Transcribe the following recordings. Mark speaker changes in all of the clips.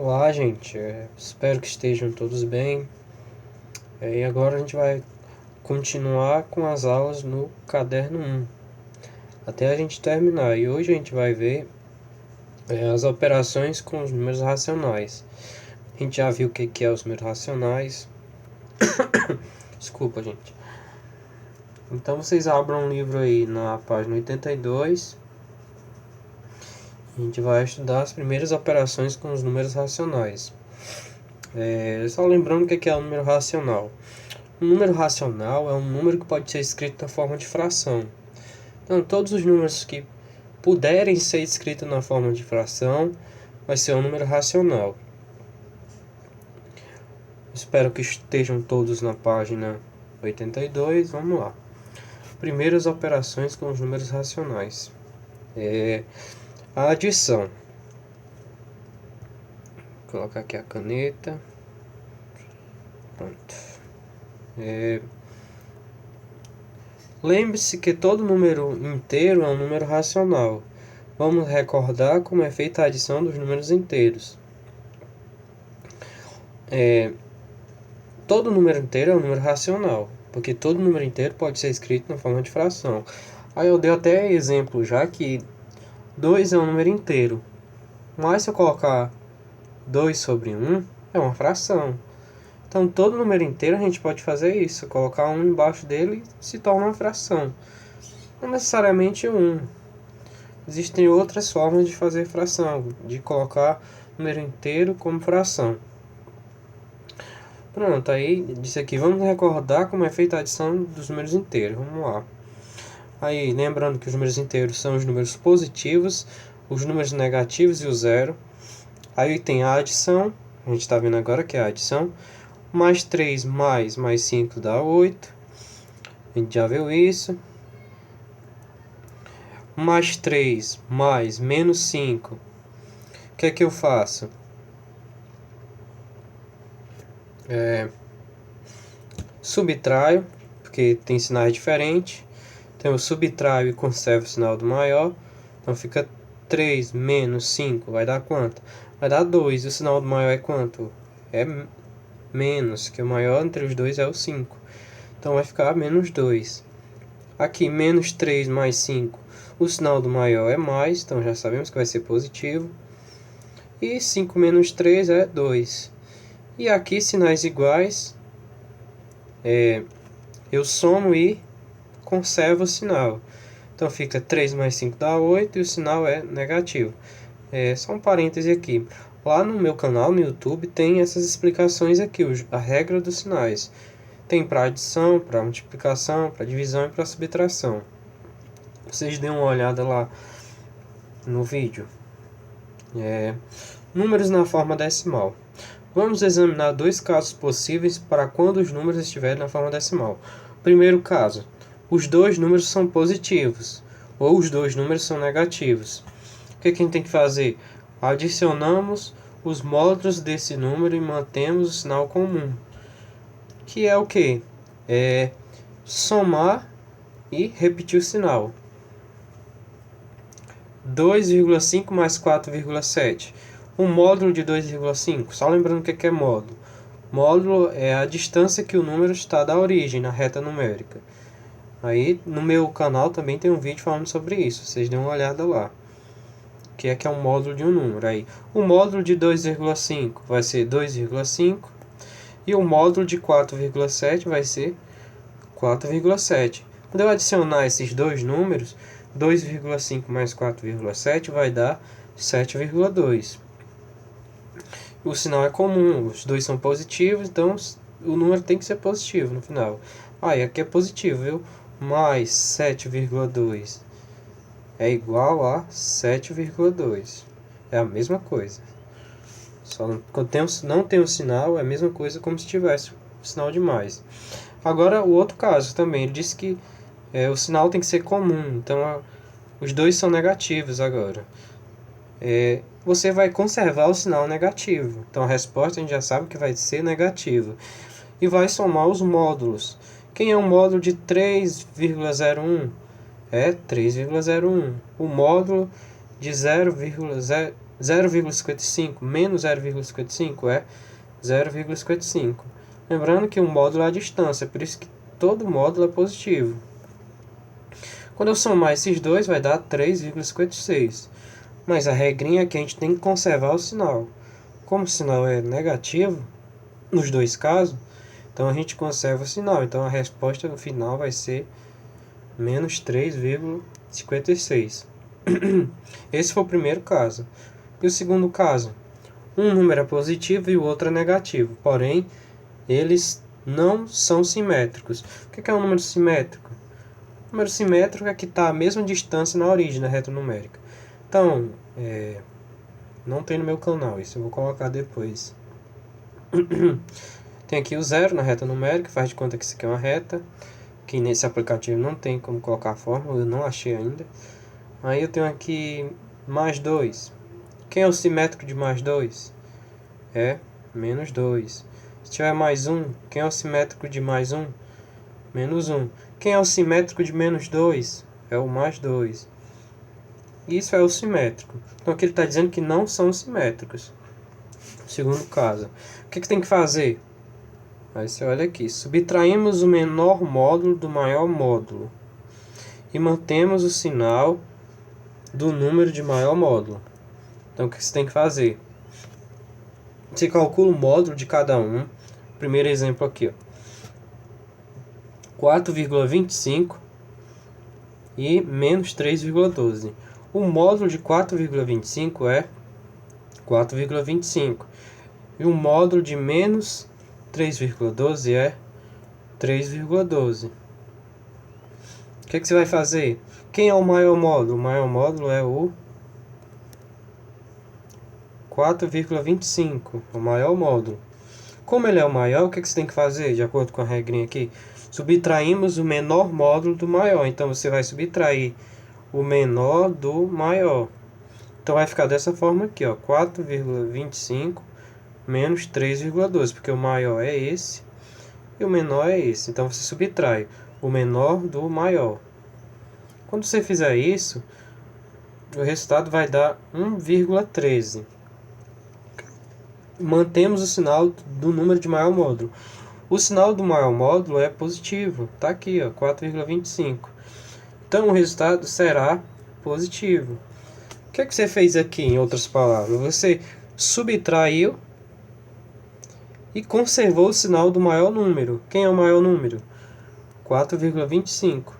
Speaker 1: Olá, gente. Espero que estejam todos bem. E agora a gente vai continuar com as aulas no caderno 1, até a gente terminar. E hoje a gente vai ver as operações com os números racionais. A gente já viu o que é os números racionais. Desculpa, gente. Então vocês abram um livro aí na página 82. A gente vai estudar as primeiras operações com os números racionais. Só lembrando o que é um número racional. Um número racional é um número que pode ser escrito na forma de fração. Então, todos os números que puderem ser escritos na forma de fração vai ser um número racional. Espero que estejam todos na página 82. Vamos lá. Primeiras operações com os números racionais. A adição. Vou colocar aqui a caneta. Pronto. Lembre-se que todo número inteiro é um número racional. Vamos recordar como é feita a adição dos números inteiros. Todo número inteiro é um número racional, porque todo número inteiro pode ser escrito na forma de fração. Aí eu dei até exemplo já que 2 é um número inteiro, mas se eu colocar 2 sobre 1, é uma fração. Então todo número inteiro a gente pode fazer isso, colocar 1 embaixo dele e se torna uma fração. Não necessariamente 1. Existem outras formas de fazer fração, de colocar número inteiro como fração. Pronto, aí disse aqui, vamos recordar como é feita a adição dos números inteiros. Vamos lá. Aí, lembrando que os números inteiros são os números positivos, os números negativos e o zero. Aí tem a adição, a gente está vendo agora que é a adição. Mais 3 mais 5 dá 8. A gente já viu isso. Mais 3 mais menos 5. O que é que eu faço? Subtraio, porque tem sinais diferentes. Então eu subtraio e conservo o sinal do maior. Então fica 3 menos 5, vai dar quanto? Vai dar 2. E o sinal do maior é quanto? É menos, que o maior entre os dois é o 5. Então vai ficar menos 2. Aqui, menos 3 mais 5. O sinal do maior é mais, então já sabemos que vai ser positivo. E 5 menos 3 é 2. E aqui, sinais iguais, eu somo e conservo o sinal. Então fica 3 mais 5 dá 8 e o sinal é negativo. Só um parêntese aqui. Lá no meu canal no YouTube tem essas explicações aqui, a regra dos sinais. Tem para adição, para multiplicação, para divisão e para subtração. Vocês dêem uma olhada lá no vídeo. Números na forma decimal. Vamos examinar dois casos possíveis para quando os números estiverem na forma decimal. Primeiro caso, os dois números são positivos ou os dois números são negativos. O que a gente tem que fazer? Adicionamos os módulos desse número e mantemos o sinal comum. Que é o que? Somar e repetir o sinal. 2,5 mais 4,7. O módulo de 2,5, só lembrando o que é módulo. Módulo é a distância que o número está da origem, na reta numérica. Aí no meu canal também tem um vídeo falando sobre isso, vocês dêem uma olhada lá. Que é um módulo de um número. Aí, o módulo de 2,5 vai ser 2,5 e o módulo de 4,7 vai ser 4,7. Quando eu adicionar esses dois números, 2,5 mais 4,7 vai dar 7,2. O sinal é comum, os dois são positivos, então o número tem que ser positivo no final. E aqui é positivo, viu? Mais 7,2 é igual a 7,2. É a mesma coisa. Só quando não tem o sinal, é a mesma coisa como se tivesse o sinal de mais. Agora, o outro caso também, ele disse que o sinal tem que ser comum, então os dois são negativos agora. Você vai conservar o sinal negativo. Então a resposta a gente já sabe que vai ser negativa. E vai somar os módulos. Quem é o módulo de 3,01? É 3,01. O módulo de 0,01 0,55 menos 0,55 é 0,55. Lembrando que o módulo é a distância, por isso que todo módulo é positivo. Quando eu somar esses dois, vai dar 3,56. Mas a regrinha é que a gente tem que conservar o sinal. Como o sinal é negativo, nos dois casos, então a gente conserva o sinal. Então a resposta no final vai ser menos 3,56. Esse foi o primeiro caso. E o segundo caso? Um número é positivo e o outro é negativo. Porém, eles não são simétricos. O que é um número simétrico? O número simétrico é que está a mesma distância na origem da reta numérica. Então, não tem no meu canal, isso eu vou colocar depois. Tem aqui o zero na reta numérica, faz de conta que isso aqui é uma reta, que nesse aplicativo não tem como colocar a fórmula, eu não achei ainda. Aí eu tenho aqui mais 2. Quem é o simétrico de mais 2? É menos 2. Se tiver mais 1, quem é o simétrico de mais 1? Menos 1. Quem é o simétrico de menos 2? É o mais 2. Isso é o simétrico. Então aqui ele está dizendo que não são simétricos. Segundo caso. O que tem que fazer? Aí você olha aqui. Subtraímos o menor módulo do maior módulo. E mantemos o sinal do número de maior módulo. Então o que você tem que fazer? Você calcula o módulo de cada um. Primeiro exemplo aqui, ó. 4,25 e menos 3,12. O módulo de 4,25 é 4,25. E o módulo de menos 3,12 é 3,12. O que você vai fazer? Quem é o maior módulo? O maior módulo é o 4,25, o maior módulo. Como ele é o maior, o que você tem que fazer, de acordo com a regrinha aqui? Subtraímos o menor módulo do maior. Então você vai subtrair o menor do maior. Então vai ficar dessa forma aqui, ó, 4,25 menos 3,12, porque o maior é esse e o menor é esse. Então você subtrai o menor do maior. Quando você fizer isso, o resultado vai dar 1,13. Mantemos o sinal do número de maior módulo. O sinal do maior módulo é positivo. Está aqui, ó, 4,25. Então o resultado será positivo. O que você fez aqui, em outras palavras? Você subtraiu e conservou o sinal do maior número. Quem é o maior número? 4,25.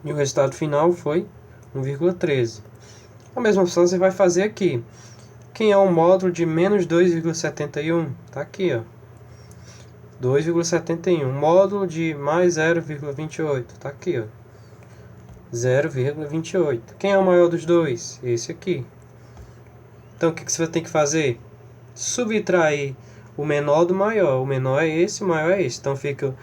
Speaker 1: E o resultado final foi 1,13. A mesma opção você vai fazer aqui. Quem é o módulo de menos 2,71? Está aqui, ó. 2,71. Módulo de mais 0,28. Está aqui, ó. 0,28. Quem é o maior dos dois? Esse aqui. Então o que você vai ter que fazer? Subtrair o menor do maior. O menor é esse, o maior é esse. Então fica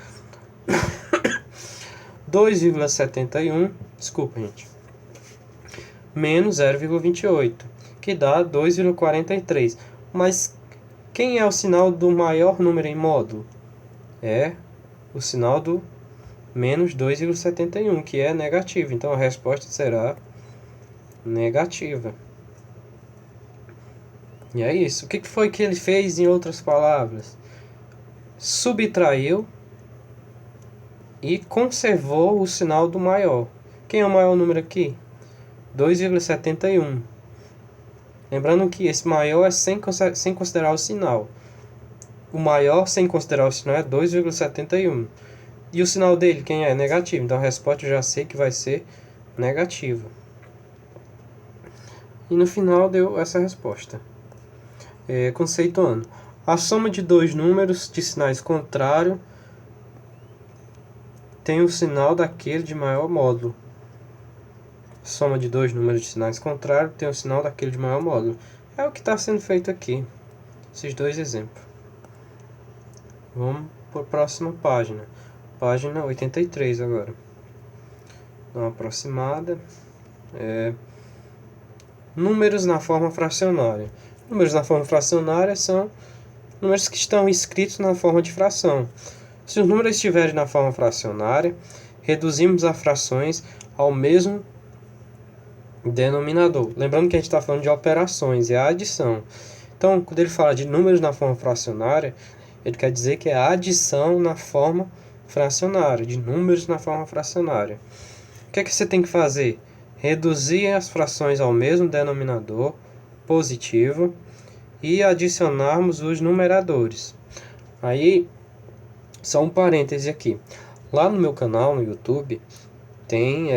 Speaker 1: 2,71. Desculpa, gente. Menos 0,28. Que dá 2,43. Mas quem é o sinal do maior número em módulo? É o sinal do menos 2,71, que é negativo. Então a resposta será negativa. E é isso. O que foi que ele fez, em outras palavras? Subtraiu e conservou o sinal do maior. Quem é o maior número aqui? 2,71. Lembrando que esse maior é sem considerar o sinal. O maior, sem considerar o sinal, é 2,71. E o sinal dele, quem é? Negativo. Então a resposta eu já sei que vai ser negativa. E no final deu essa resposta. Conceituando. A soma de dois números de sinais contrários tem o sinal daquele de maior módulo. Soma de dois números de sinais contrários tem o sinal daquele de maior módulo. É o que está sendo feito aqui. Esses dois exemplos. Vamos para a próxima página. Página 83 agora. Dá uma aproximada. Números na forma fracionária. Números na forma fracionária são números que estão escritos na forma de fração. Se os números estiverem na forma fracionária, reduzimos as frações ao mesmo denominador. Lembrando que a gente está falando de operações, é a adição. Então, quando ele fala de números na forma fracionária, ele quer dizer que é a adição na forma fracionária, de números na forma fracionária. O que é que você tem que fazer? Reduzir as frações ao mesmo denominador positivo e adicionarmos os numeradores. Aí, só um parêntese aqui. Lá no meu canal no YouTube tem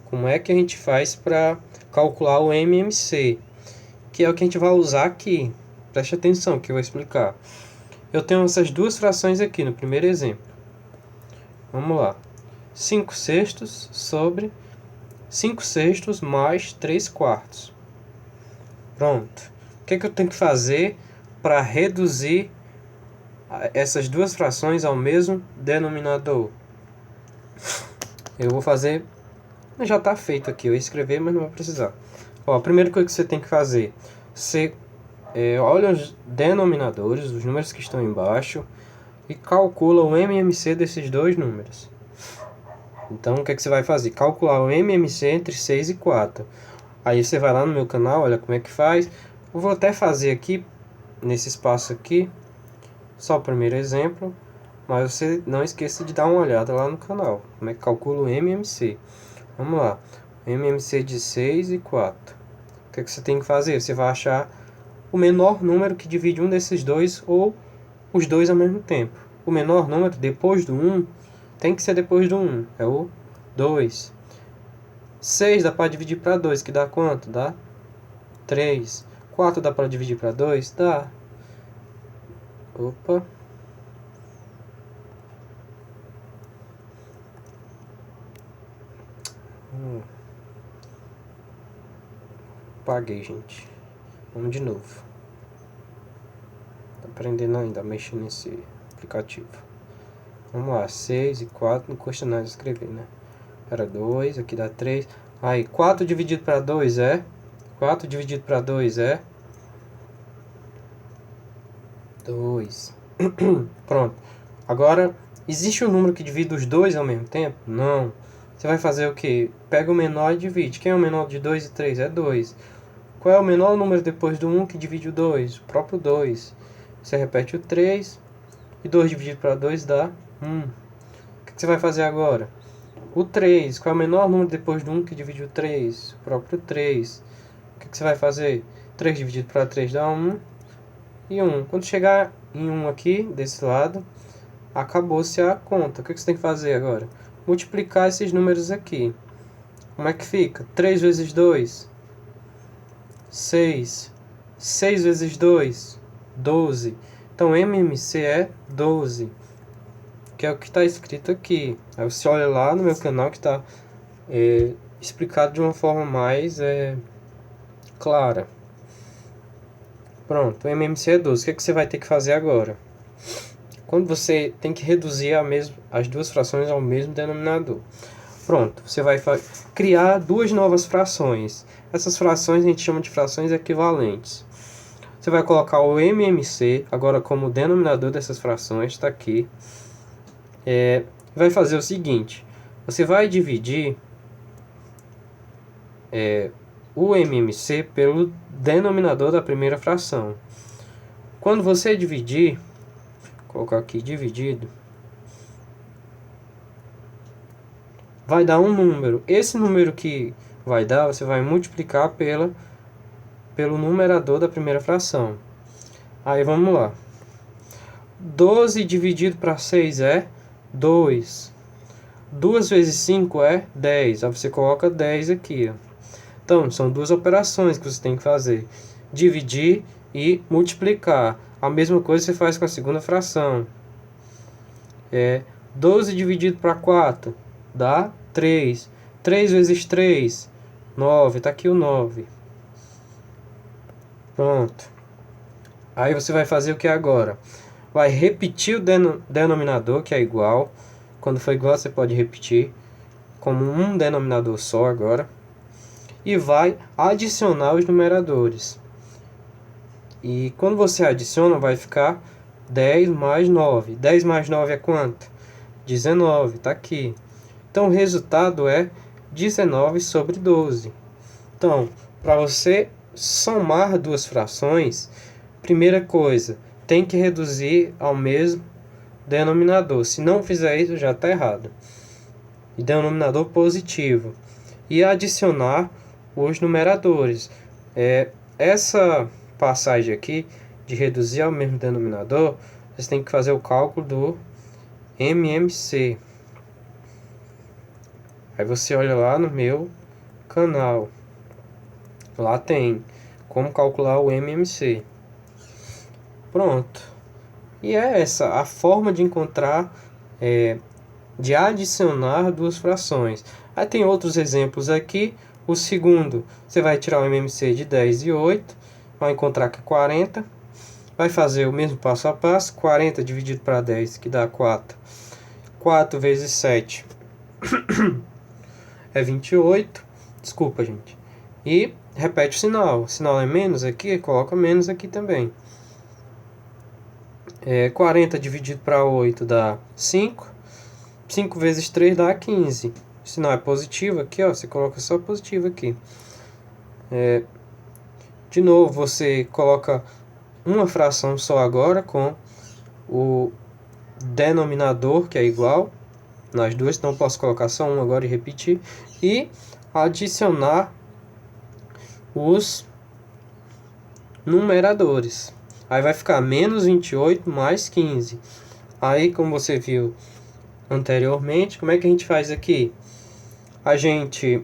Speaker 1: como é que a gente faz para calcular o MMC, que é o que a gente vai usar aqui. Preste atenção que eu vou explicar. Eu tenho essas duas frações aqui no primeiro exemplo. Vamos lá. 5 sextos sobre 5 sextos mais 3 quartos. Pronto. O que é que eu tenho que fazer para reduzir essas duas frações ao mesmo denominador? Eu vou fazer... Já está feito aqui. Eu ia escrever, mas não vai precisar. Ó, a primeira coisa que você tem que fazer... Você olha os denominadores, os números que estão embaixo, e calcula o MMC desses dois números. Então, o que é que você vai fazer? Calcular o MMC entre 6 e 4. Aí você vai lá no meu canal, olha como é que faz. Eu vou até fazer aqui, nesse espaço aqui, só o primeiro exemplo. Mas você não esqueça de dar uma olhada lá no canal, como é que calcula o MMC. Vamos lá, MMC de 6 e 4. O que é que você tem que fazer? Você vai achar o menor número que divide um desses dois ou os dois ao mesmo tempo. O menor número depois do 1 tem que ser depois do 1, é o 2. 6 dá para dividir para 2, que dá quanto? Dá 3. 4 dá para dividir para 2? Dá. Opa. Apaguei, gente. Vamos de novo. Tô aprendendo ainda a mexer nesse aplicativo. Vamos lá, 6 e 4, não custa nada escrever, né? Era 2, aqui dá 3. Aí, 4 dividido para 2 é? 4 dividido para 2 é? 2. Pronto. Agora, existe um número que divide os dois ao mesmo tempo? Não. Você vai fazer o quê? Pega o menor e divide. Quem é o menor de 2 e 3? É 2. Qual é o menor número depois do 1 que divide o 2? O próprio 2. Você repete o 3. E 2 dividido para 2 dá 1. O que você vai fazer agora? O 3. Qual é o menor número depois do 1 que divide o 3? O próprio 3. O que você vai fazer? 3 dividido para 3 dá 1. E 1. Quando chegar em 1 aqui, desse lado, acabou-se a conta. O que você tem que fazer agora? Multiplicar esses números aqui. Como é que fica? 3 vezes 2, 6. 6 vezes 2, 12. Então, MMC é 12. Que é o que está escrito aqui. Aí você olha lá no meu canal que está explicado de uma forma mais clara. Pronto, o MMC é 12. O que é que você vai ter que fazer agora? Quando você tem que reduzir as duas frações ao mesmo denominador. Pronto, você vai criar duas novas frações. Essas frações a gente chama de frações equivalentes. Você vai colocar o MMC agora como denominador dessas frações, está aqui. Vai fazer o seguinte, você vai dividir o MMC pelo denominador da primeira fração. Quando você dividir, vou colocar aqui dividido, vai dar um número. Esse número que vai dar, você vai multiplicar pelo numerador da primeira fração. Aí vamos lá. 12 dividido para 6 é 2. 2 vezes 5 é 10. Aí você coloca 10 aqui. Ó. Então, são duas operações que você tem que fazer. Dividir e multiplicar. A mesma coisa você faz com a segunda fração. 12 dividido para 4 dá 3. 3 vezes 3, 9. Está aqui o 9. Pronto. Aí você vai fazer o que agora? Vai repetir o denominador, que é igual. Quando for igual, você pode repetir como um denominador só agora. E vai adicionar os numeradores. E quando você adiciona, vai ficar 10 mais 9. 10 mais 9 é quanto? 19, está aqui. Então, o resultado é 19 sobre 12. Então, para você somar duas frações, primeira coisa, tem que reduzir ao mesmo denominador. Se não fizer isso, já está errado. E denominador positivo. E adicionar os numeradores. Essa passagem aqui, de reduzir ao mesmo denominador, você tem que fazer o cálculo do MMC. Aí você olha lá no meu canal. Lá tem como calcular o MMC. Pronto. E é essa a forma de encontrar, de adicionar duas frações. Aí tem outros exemplos aqui. O segundo, você vai tirar o MMC de 10 e 8, vai encontrar que é 40. Vai fazer o mesmo passo a passo. 40 dividido para 10, que dá 4. 4 vezes 7 é 28. Desculpa, gente. E repete o sinal. O sinal é menos aqui, coloca menos aqui também. 40 dividido para 8 dá 5. 5 vezes 3 dá 15. O sinal é positivo aqui, ó, você coloca só positivo aqui. De novo, você coloca uma fração só agora com o denominador, que é igual nas duas, então posso colocar só um agora e repetir. E adicionar os numeradores. Aí vai ficar menos 28 mais 15. Aí, como você viu anteriormente, como é que a gente faz aqui? A gente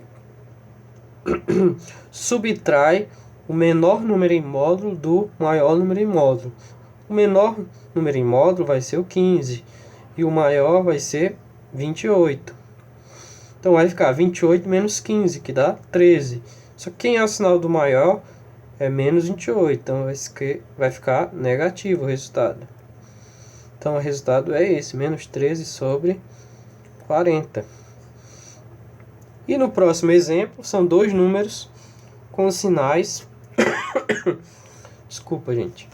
Speaker 1: subtrai o menor número em módulo do maior número em módulo. O menor número em módulo vai ser o 15 e o maior vai ser 28. Então vai ficar 28 menos 15, que dá 13. Só que quem é o sinal do maior é menos 28, então vai ficar negativo o resultado. Então o resultado é esse, menos 13 sobre 40. E no próximo exemplo, são dois números com sinais... Desculpa, gente.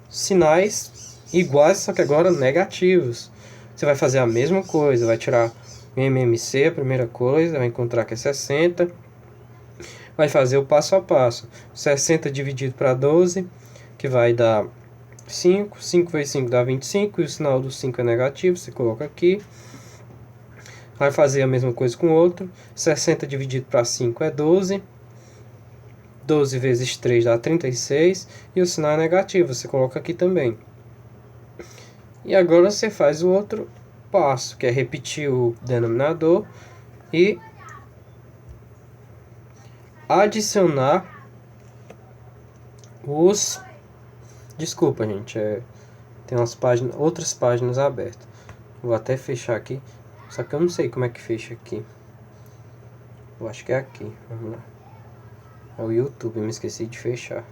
Speaker 1: Sinais iguais, só que agora negativos. Você vai fazer a mesma coisa, vai tirar o MMC, a primeira coisa, vai encontrar que é 60. Vai fazer o passo a passo. 60 dividido para 12, que vai dar 5. 5 vezes 5 dá 25, e o sinal do 5 é negativo, você coloca aqui. Vai fazer a mesma coisa com o outro. 60 dividido para 5 é 12. 12 vezes 3 dá 36. E o sinal é negativo, você coloca aqui também. E agora você faz o outro passo, que é repetir o denominador e adicionar os... Desculpa, gente, tem outras páginas abertas. Vou até fechar aqui, só que eu não sei como é que fecha aqui. Eu acho que é aqui, vamos lá. É o YouTube, eu me esqueci de fechar.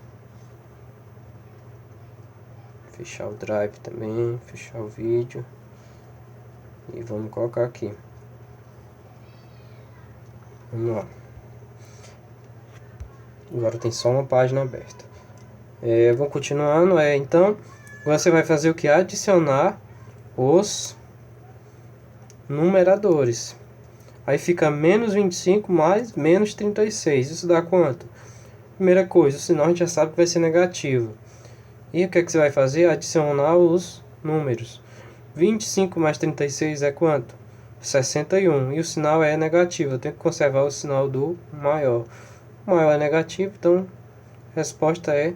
Speaker 1: Fechar o Drive também, fechar o vídeo. E vamos colocar aqui. Vamos lá. Agora tem só uma página aberta. Vamos continuando. Então, você vai fazer o que? Adicionar os numeradores. Aí fica menos 25 mais menos 36. Isso dá quanto? Primeira coisa, o sinal a gente já sabe que vai ser negativo. E o que é que você vai fazer? Adicionar os números. 25 mais 36 é quanto? 61. E o sinal é negativo. Eu tenho que conservar o sinal do maior. O maior é negativo, então a resposta é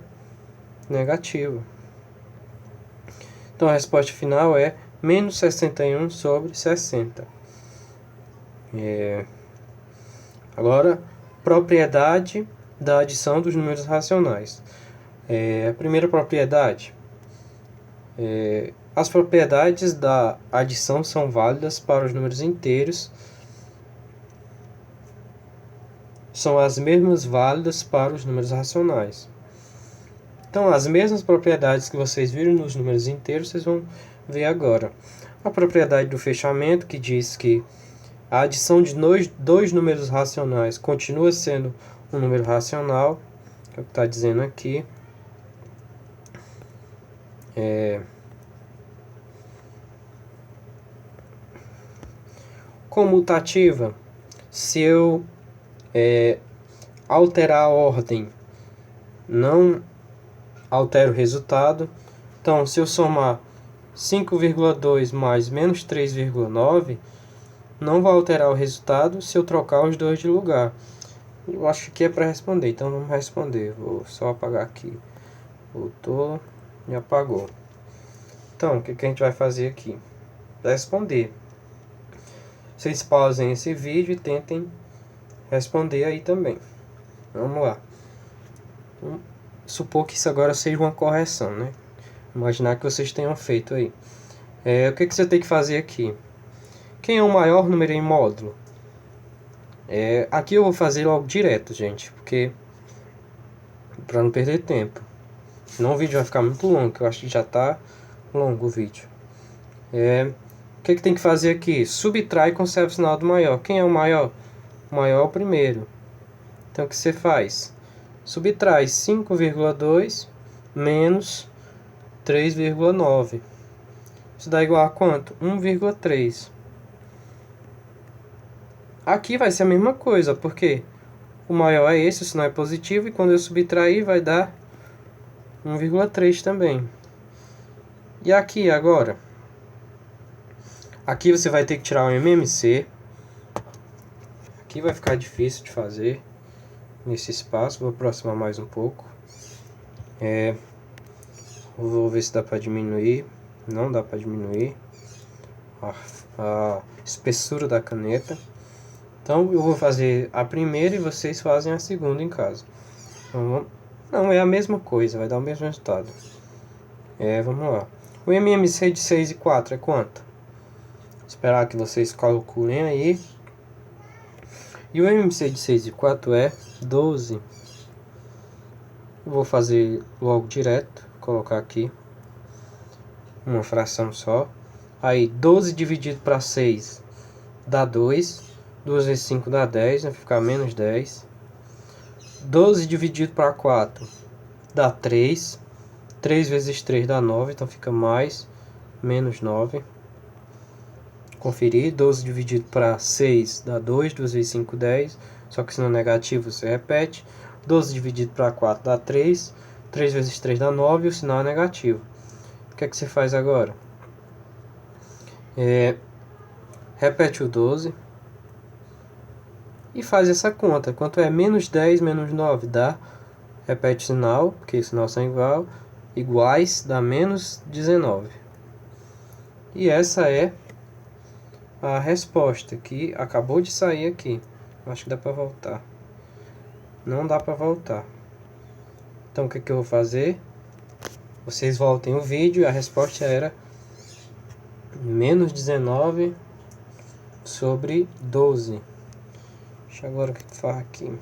Speaker 1: negativa. Então a resposta final é menos 61 sobre 60. Agora, propriedade da adição dos números racionais. A primeira propriedade. As propriedades da adição são válidas para os números inteiros. São as mesmas válidas para os números racionais. Então, as mesmas propriedades que vocês viram nos números inteiros, vocês vão ver agora. A propriedade do fechamento, que diz que a adição de dois números racionais continua sendo um número racional, que é o que está dizendo aqui. Comutativa, se eu alterar a ordem não altera o resultado. Então, se eu somar 5,2 mais menos 3,9, não vai alterar o resultado se eu trocar os dois de lugar. Eu acho que é para responder, então vamos responder. Vou só apagar aqui. Voltou e apagou. Então, o que a gente vai fazer aqui? Responder. Vocês pausem esse vídeo e tentem responder aí também. Vamos lá. Vamos supor que isso agora seja uma correção, né? Imaginar que vocês tenham feito aí. O que você tem que fazer aqui? Quem é o maior número em módulo? Aqui eu vou fazer logo direto, gente, porque para não perder tempo. Senão o vídeo vai ficar muito longo, que eu acho que já está longo o vídeo. O que tem que fazer aqui? Subtrai e conserva o sinal do maior. Quem é o maior? O maior é o primeiro. Então o que você faz? Subtrai 5,2 menos 3,9. Isso dá igual a quanto? 1,3. Aqui vai ser a mesma coisa, porque o maior é esse, o sinal é positivo, e quando eu subtrair vai dar 1,3 também. E aqui agora? Aqui você vai ter que tirar um MMC. Aqui vai ficar difícil de fazer nesse espaço. Vou aproximar mais um pouco. Vou ver se dá para diminuir. Não dá para diminuir a espessura da caneta. Então eu vou fazer a primeira e vocês fazem a segunda em casa. Então, não, é a mesma coisa, vai dar o mesmo resultado. Vamos lá. O MMC de 6 e 4 é quanto? Esperar que vocês calculem aí. E o MMC de 6 e 4 é 12. Eu vou fazer logo direto. Colocar aqui uma fração só. Aí 12 dividido para 6 dá 2. 2 vezes 5 dá 10, vai ficar menos 10. 12 dividido para 4 dá 3. 3 vezes 3 dá 9, então fica mais, menos 9. Conferir, 12 dividido para 6 dá 2, 2 vezes 5, 10. Só que se não é negativo, você repete. 12 dividido para 4 dá 3. 3 vezes 3 dá 9 e o sinal é negativo. O que é que você faz agora? Repete o 12. E faz essa conta. Quanto é menos 10 menos 9? Dá. Repete o sinal, porque os sinais são iguais, dá menos 19. E essa é a resposta que acabou de sair aqui. Acho que dá para voltar. Não dá para voltar. Então o que eu vou fazer? Vocês voltem o vídeo e a resposta era menos 19 sobre 12. Deixa agora o que faz aqui.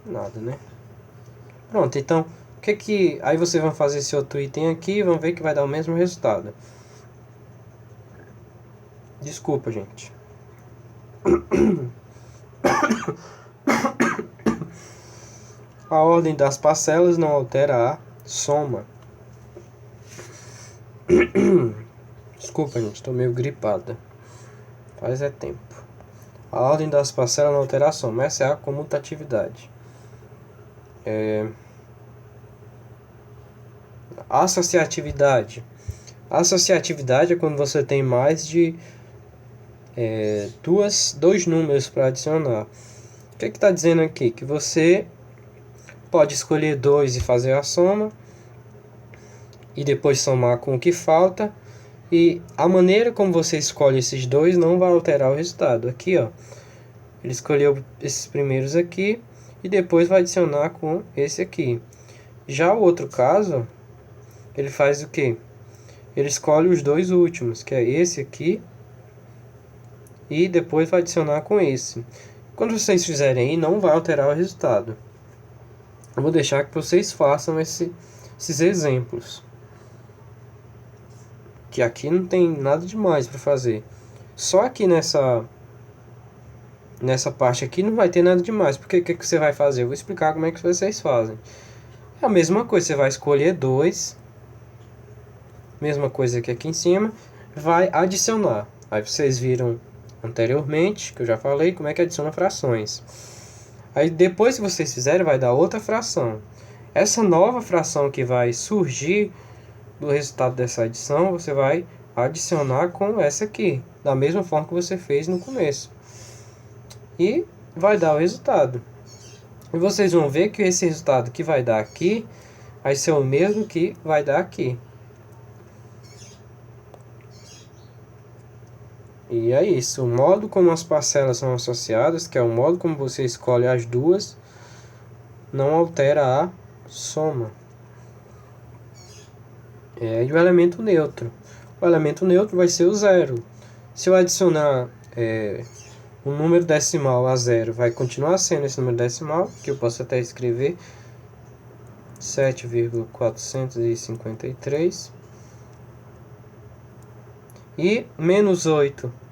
Speaker 1: Nada, né? Pronto, então aí vocês vão fazer esse outro item aqui e vão ver que vai dar o mesmo resultado. Desculpa, gente. A ordem das parcelas não altera a soma. Desculpa, gente, estou meio gripada. Faz tempo. A ordem das parcelas não altera a soma. Essa é a comutatividade. Associatividade. Associatividade é quando você tem mais de dois números para adicionar. O que está dizendo aqui? Que você pode escolher 2 e fazer a soma, e depois somar com o que falta, e a maneira como você escolhe esses dois não vai alterar o resultado. Aqui, ó, ele escolheu esses primeiros aqui, e depois vai adicionar com esse aqui. Já o outro caso, ele faz o quê? Ele escolhe os dois últimos, que é esse aqui, e depois vai adicionar com esse. Quando vocês fizerem aí, não vai alterar o resultado. Eu vou deixar que vocês façam esses exemplos. Que aqui não tem nada demais para fazer. Só aqui nessa parte aqui não vai ter nada demais. Porque o que você vai fazer? Eu vou explicar como é que vocês fazem. É a mesma coisa, você vai escolher 2. Mesma coisa que aqui em cima. Vai adicionar. Aí vocês viram anteriormente, que eu já falei, como é que adiciona frações. Aí depois que vocês fizerem, vai dar outra fração. Essa nova fração que vai surgir do resultado dessa adição, você vai adicionar com essa aqui, da mesma forma que você fez no começo. E vai dar o resultado. E vocês vão ver que esse resultado que vai dar aqui, vai ser o mesmo que vai dar aqui. E é isso, o modo como as parcelas são associadas, que é o modo como você escolhe as duas, não altera a soma. E o elemento neutro. O elemento neutro vai ser o zero. Se eu adicionar um número decimal a zero, vai continuar sendo esse número decimal, que eu posso até escrever 7,453. E menos 8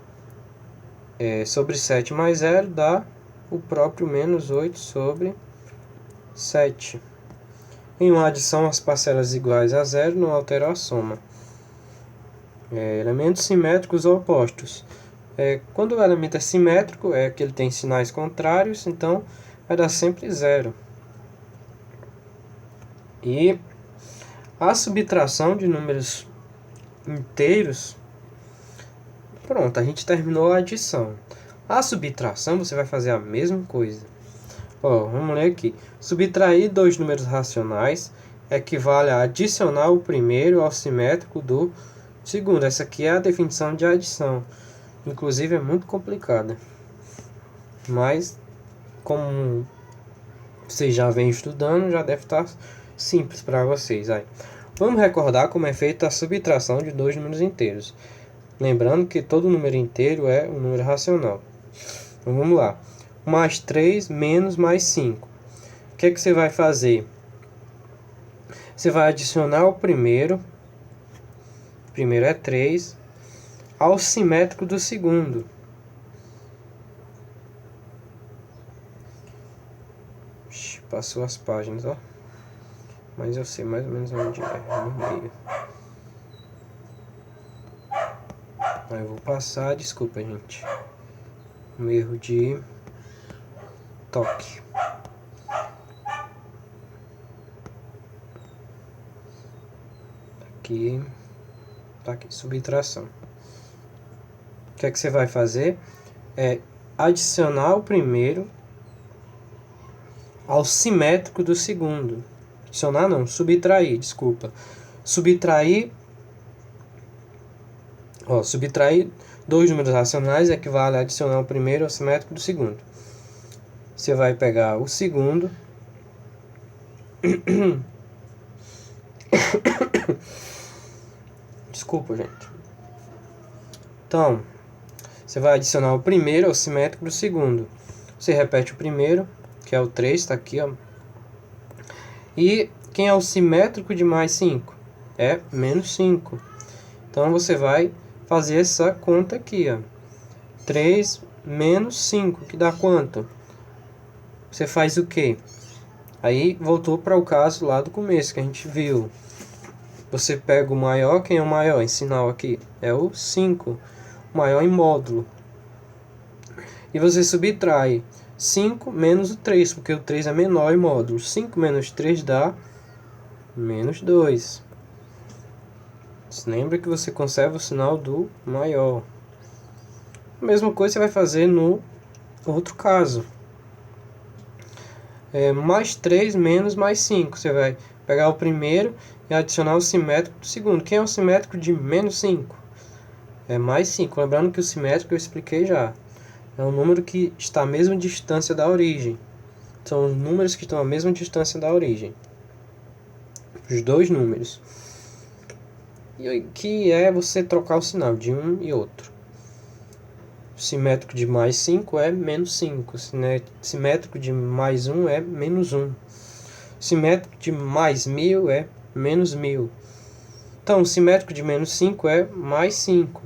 Speaker 1: sobre 7 mais 0 dá o próprio menos 8 sobre 7. Em uma adição, as parcelas iguais a zero não alteram a soma. Elementos simétricos ou opostos. Quando o elemento é simétrico, é que ele tem sinais contrários, então vai dar sempre zero. E a subtração de números inteiros. Pronto, a gente terminou a adição. A subtração você vai fazer a mesma coisa. Vamos ler aqui. Subtrair dois números racionais equivale a adicionar o primeiro ao simétrico do segundo. Essa aqui é a definição de adição. Inclusive é muito complicada. Mas, como vocês já vêm estudando, já deve estar simples para vocês. Aí. Vamos recordar como é feita a subtração de dois números inteiros. Lembrando que todo número inteiro é um número racional. Então vamos lá. Mais 3 menos mais 5. O que é que você vai fazer? Você vai adicionar o primeiro. O primeiro é 3. Ao simétrico do segundo. Passou as páginas, ó. Mas eu sei mais ou menos onde é. No meio. Aí eu vou passar, desculpa, gente. Um erro de toque. Aqui. Tá aqui, subtração. O que é que você vai fazer? É adicionar o primeiro ao simétrico do segundo. Adicionar não, subtrair, desculpa. Subtrair dois números racionais equivale a adicionar o primeiro ao simétrico do segundo. Você vai pegar o segundo desculpa, gente. Então, você vai adicionar o primeiro ao simétrico do segundo. Você repete o primeiro, que é o 3, está aqui, ó. E quem é o simétrico de mais 5? É menos 5. Então, você vai fazer essa conta aqui, ó. 3 menos 5, que dá quanto? Você faz o quê? Aí voltou para o caso lá do começo que a gente viu. Você pega o maior, quem é o maior em sinal aqui? É o 5, o maior em módulo. E você subtrai 5 menos o 3, porque o 3 é menor em módulo. 5 menos 3 dá menos 2. Lembra que você conserva o sinal do maior. A mesma coisa você vai fazer no outro caso. Mais 3 menos mais 5. Você vai pegar o primeiro e adicionar o simétrico do segundo. Quem é o simétrico de menos 5? É mais 5. Lembrando que o simétrico eu expliquei já. É um número que está à mesma distância da origem. São os números que estão à mesma distância da origem. Os dois números. E que é você trocar o sinal de um e outro. O simétrico de mais 5 é menos 5. Simétrico de mais 1 é menos 1. Simétrico de mais 1000 é menos 1000. Então, o simétrico de menos 5 é mais 5.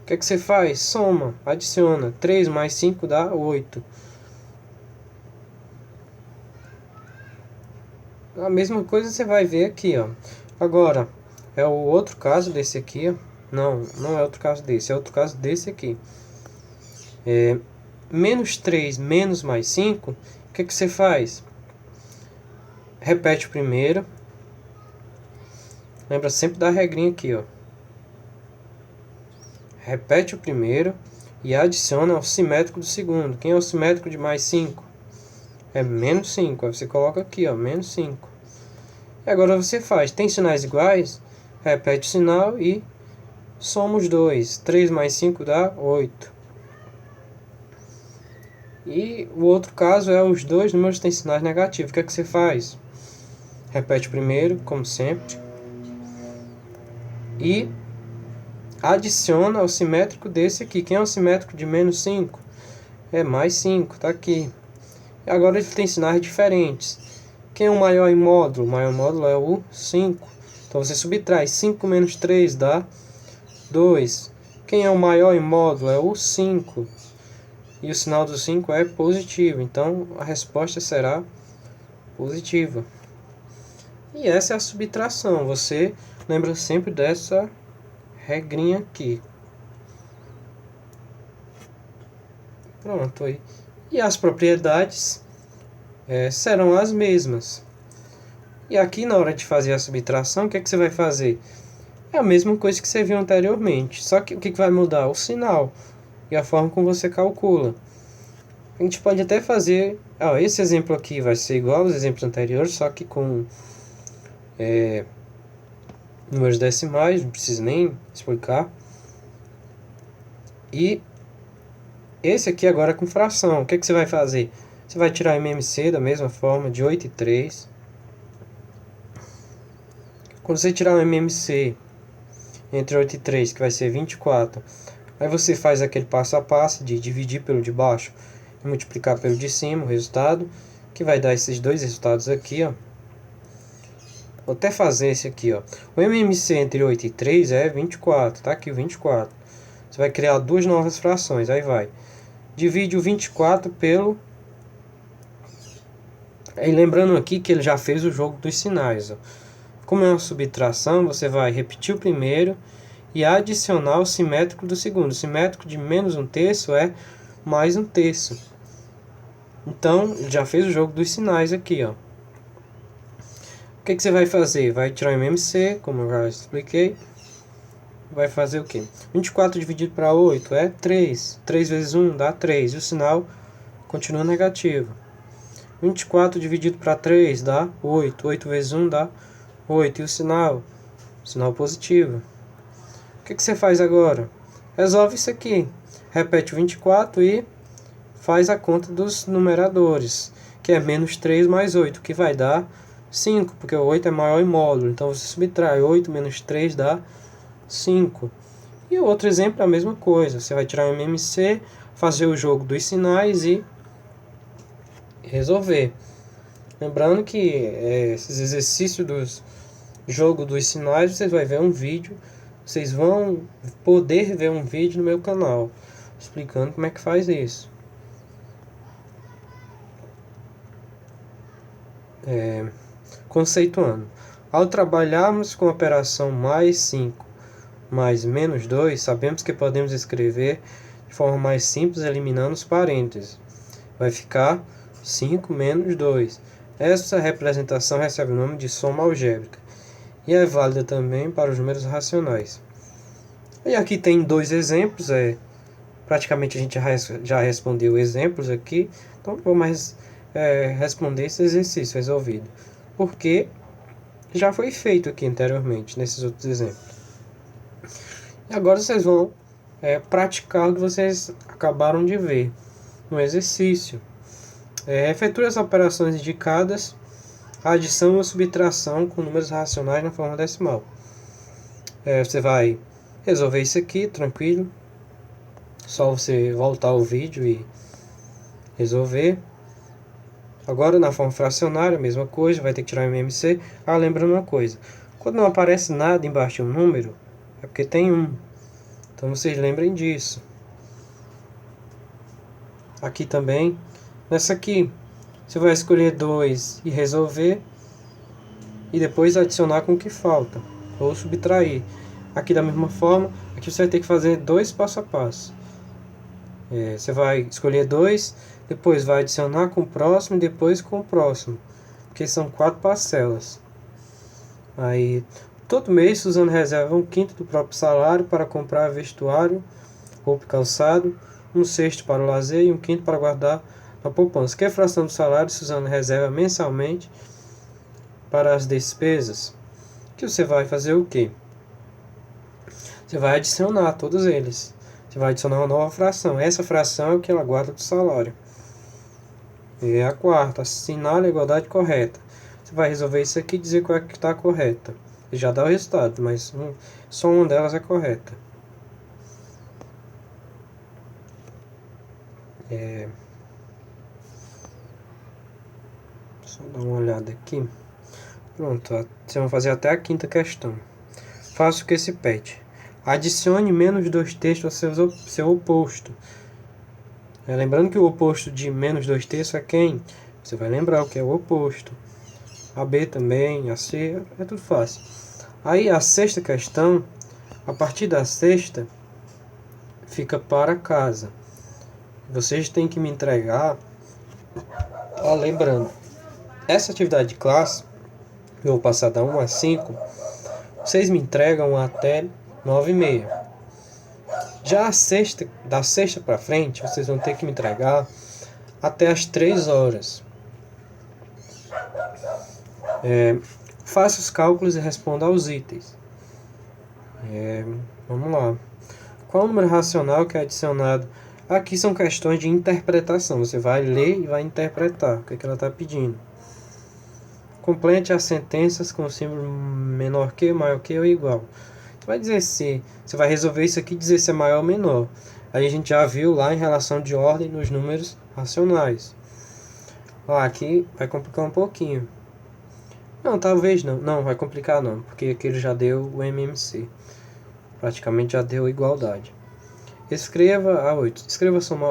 Speaker 1: O que é que você faz? Soma, adiciona. 3 mais 5 dá 8. A mesma coisa você vai ver aqui, ó. Agora, é o outro caso desse aqui, ó. Não é outro caso desse, é outro caso desse aqui. Menos 3 menos mais 5 O que você faz? Repete o primeiro. Lembra sempre da regrinha aqui, ó. Repete o primeiro e adiciona ao simétrico do segundo. Quem é o simétrico de mais 5? É menos 5. Aí você coloca aqui, ó, menos 5. E agora você faz. Tem sinais iguais? Repete o sinal e soma os dois. 3 mais 5 dá 8. E o outro caso é os dois números têm sinais negativos. O que é que você faz? Repete o primeiro, como sempre. E adiciona ao simétrico desse aqui. Quem é o simétrico de menos 5? É mais 5, tá aqui. E agora ele tem sinais diferentes. Quem é o maior em módulo? O maior módulo é o 5. Então você subtrai 5 menos 3 dá 2. Quem é o maior em módulo? É o 5. E o sinal do 5 é positivo. Então a resposta será positiva. E essa é a subtração. Você lembra sempre dessa regrinha aqui. Pronto aí. E as propriedades serão as mesmas. E aqui na hora de fazer a subtração, o que é que você vai fazer? É a mesma coisa que você viu anteriormente. Só que o que vai mudar? O sinal e a forma como você calcula. A gente pode até fazer... esse exemplo aqui vai ser igual aos exemplos anteriores, só que com números decimais, não preciso nem explicar. E esse aqui agora com fração. O que é que você vai fazer? Você vai tirar MMC da mesma forma, de 8 e 3. Quando você tirar o MMC entre 8 e 3, que vai ser 24, aí você faz aquele passo a passo de dividir pelo de baixo e multiplicar pelo de cima, o resultado, que vai dar esses dois resultados aqui, ó. Vou até fazer esse aqui, ó. O MMC entre 8 e 3 é 24, tá aqui o 24. Você vai criar duas novas frações, aí vai. Divide o 24 pelo... Aí lembrando aqui que ele já fez o jogo dos sinais, ó. Como é uma subtração, você vai repetir o primeiro e adicionar o simétrico do segundo. O simétrico de menos um terço é mais um terço. Então, ele já fez o jogo dos sinais aqui, ó. O que você vai fazer? Vai tirar o MMC, como eu já expliquei. Vai fazer o quê? 24 dividido para 8 é 3. 3 vezes 1 dá 3. E o sinal continua negativo. 24 dividido para 3 dá 8. 8 vezes 1 dá 8. E o sinal? Sinal positivo. O que você faz agora? Resolve isso aqui. Repete o 24 e faz a conta dos numeradores, que é menos 3 mais 8, que vai dar 5, porque o 8 é maior em módulo. Então você subtrai 8 menos 3 dá 5. E o outro exemplo é a mesma coisa. Você vai tirar o MMC, fazer o jogo dos sinais e resolver. Lembrando que esses exercícios dos jogo dos sinais, vocês vão ver um vídeo. Vocês vão poder ver um vídeo no meu canal explicando como é que faz isso. Conceituando. Ao trabalharmos com a operação mais 5 mais menos 2, sabemos que podemos escrever de forma mais simples, eliminando os parênteses. Vai ficar 5 menos 2. Essa representação recebe o nome de soma algébrica e é válida também para os números racionais. E aqui tem dois exemplos, praticamente a gente já respondeu exemplos aqui, então vou mais responder esse exercício resolvido, porque já foi feito aqui anteriormente, nesses outros exemplos. E agora vocês vão praticar o que vocês acabaram de ver no exercício. Efetue as operações indicadas, a adição ou subtração com números racionais na forma decimal. Você vai resolver isso aqui, tranquilo. Só você voltar ao vídeo e resolver. Agora na forma fracionária, a mesma coisa, vai ter que tirar o MMC. Lembrando uma coisa, quando não aparece nada embaixo de um número, é porque tem 1. Então vocês lembrem disso. Aqui também, nessa aqui, você vai escolher 2 e resolver. E depois adicionar com o que falta, ou subtrair. Aqui da mesma forma, aqui você vai ter que fazer 2 passo a passo. Você vai escolher 2, Depois vai adicionar com o próximo e depois com o próximo, porque são 4 parcelas. Aí, todo mês, Suzano reserva 1/5 do próprio salário para comprar vestuário, roupa e calçado, 1/6 para o lazer e 1/5 para guardar na poupança. Que fração do salário Suzano reserva mensalmente para as despesas? Que você vai fazer o quê? Você vai adicionar todos eles. Você vai adicionar uma nova fração. Essa fração é o que ela guarda do salário. E a quarta, assinale a igualdade correta. Você vai resolver isso aqui e dizer qual é que está correta. E já dá o resultado, mas só uma delas é correta. Só dar uma olhada aqui. Pronto, você vai fazer até a quinta questão. Faça o que se pede. Adicione menos 2 terços ao seu oposto. Lembrando que o oposto de menos 2 terços é quem? Você vai lembrar o que é o oposto. A B também, a C, é tudo fácil. Aí a sexta questão, a partir da sexta, fica para casa. Vocês têm que me entregar, lembrando, essa atividade de classe, eu vou passar da 1 a 5, vocês me entregam até 9h30. Já a sexta, da sexta para frente, vocês vão ter que me entregar até as 3 horas. Faça os cálculos e responda aos itens. Vamos lá. Qual o número racional que é adicionado? Aqui são questões de interpretação. Você vai ler e vai interpretar o que ela está pedindo. Complete as sentenças com o símbolo menor que, maior que ou igual. Você vai dizer se você vai resolver isso aqui e dizer se é maior ou menor. Aí a gente já viu lá em relação de ordem nos números racionais. Aqui vai complicar um pouquinho. Não, talvez não. Não, vai complicar não, porque aqui ele já deu o MMC. Praticamente já deu igualdade. Escreva a 8. Escreva a soma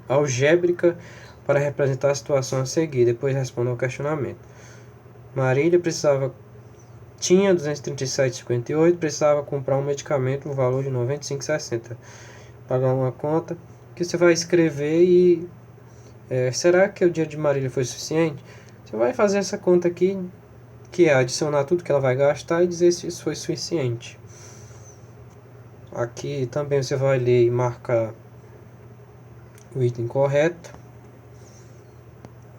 Speaker 1: algébrica para representar a situação a seguir. Depois responda ao questionamento. Marília tinha 237,58, precisava comprar um medicamento no valor de 95,60. Pagar uma conta que você vai escrever e... será que o dia de Marília foi suficiente? Você vai fazer essa conta aqui, que é adicionar tudo que ela vai gastar e dizer se isso foi suficiente. Aqui também você vai ler e marcar o item correto.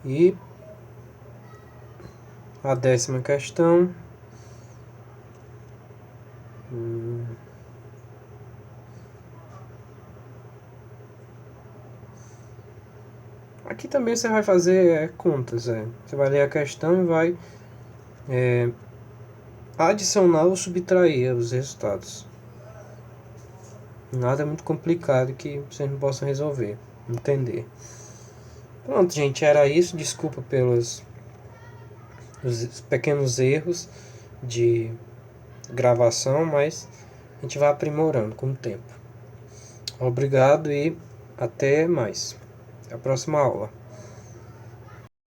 Speaker 1: E a 10ª questão. Aqui também você vai fazer contas. Você vai ler a questão e vai adicionar ou subtrair os resultados. Nada muito complicado que vocês não possam resolver, entender. Pronto, gente, era isso. Desculpa pelos os pequenos erros de gravação, mas a gente vai aprimorando com o tempo. Obrigado e até mais. Até a próxima aula.